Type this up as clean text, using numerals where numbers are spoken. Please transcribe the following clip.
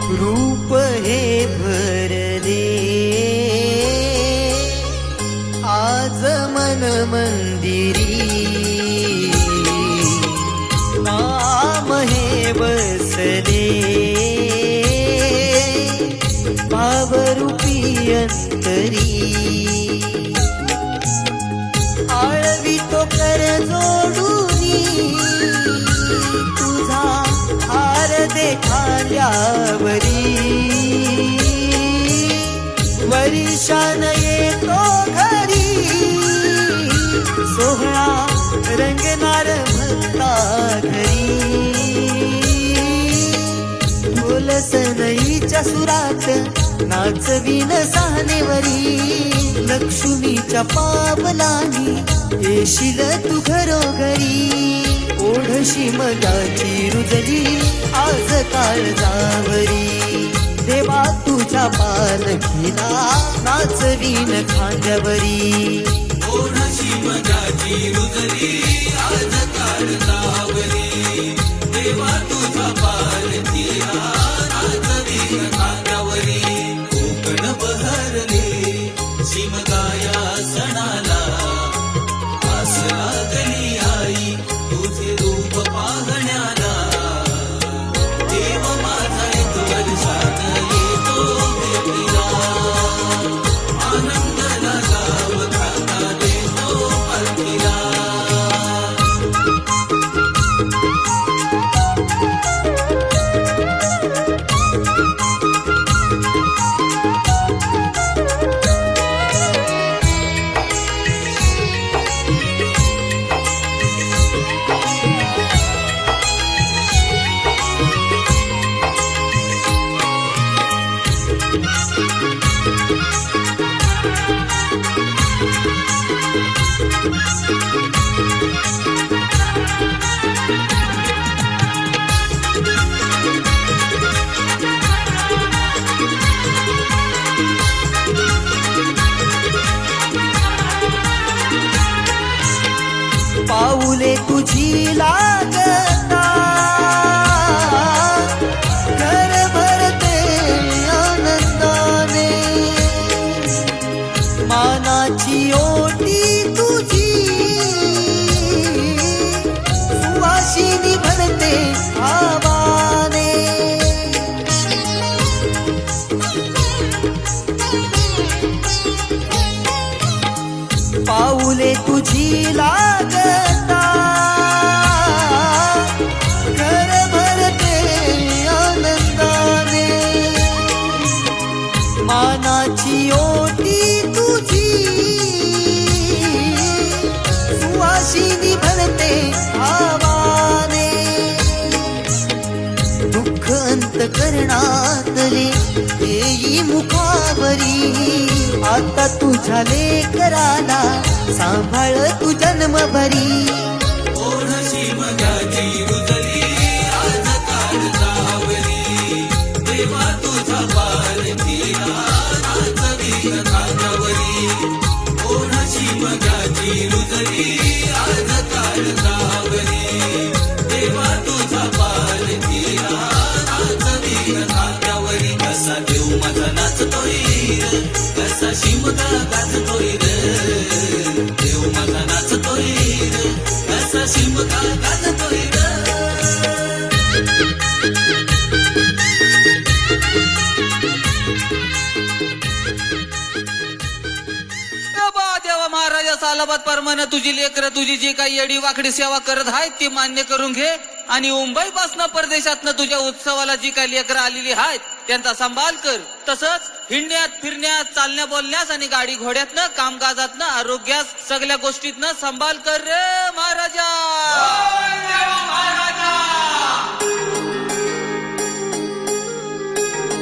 रूप हे भरले आज मन मंदिरी, नाम हे बसले भावरूपी अंतरी, आळवी तो कर जोडूनी तुझा हार देखाल्यावरी, वर्षान येतो घरी सोहळा रंगणार भक्ता घरी, ढोल सनईच्या सुरात नाचवीन सानेवरी, लक्ष्मीच्या पावलानी येशील तू घरोघरी, ओढशी मनाची रुजली आज काळजावरी, देवा तुझ्या पालखीला नाचवीन खांद्यावरी, ओढशी मनाची रुजली आज काळजावरी, देवा तुझ्या पालखीला नाचवीन खांद्यावरी, कोकण बहरले शिमगाया सणाला, आस लागली आई तुझे रूप पाहण्याला, देव माझा एक वर्षात येतो भेटीला, आनंदाला गाव खाता देतो पालखीला. पाऊले तुझी लागता घर भरते आनंदाने, मानाची ओटी तुझी सुवासिनी भरते आवाने, पाऊले तुझी लागता घर भरते आनंदाने, मानाची ओटी तुझी सुवासिनी भरते आवाने, दुःख अंत करणातले येई मुखावरी, आता तुझ्या लेकराला सांभाळ तू जन्मभरी, ओढशी मनाची रुजली आज काळजावरी, देवा तुझा पालखीला नाचवीन खांद्यावरी, ओढशी मनाची रुजली आज काळजावरी, देवा तुझा पालखीला नाचवीन खांद्यावरी, कसा देव माझा नाचतोय कसा शिमगा गाजतोय रे, देव माझा नाचतोय कसा शिमगा गाजतोय रे. देवा महाराजा सालाबाद परमाने तुझी लेकरं तुझी जी काही येडी वाकडी सेवा करत आहेत ती मान्य करून घे, आणि मुंबई पासून परदेशातनं तुझ्या उत्सवाला जी काही लेकरं आलेली आहेत त्यांचा सांभाळ कर. तसंच हिंडण्यात फिरण्यात चालण्या बोलण्यास आणि गाडी घोड्यातनं कामकाजातनं आरोग्यास सगळ्या गोष्टीतनं सांभाळ कर रे महाराजा.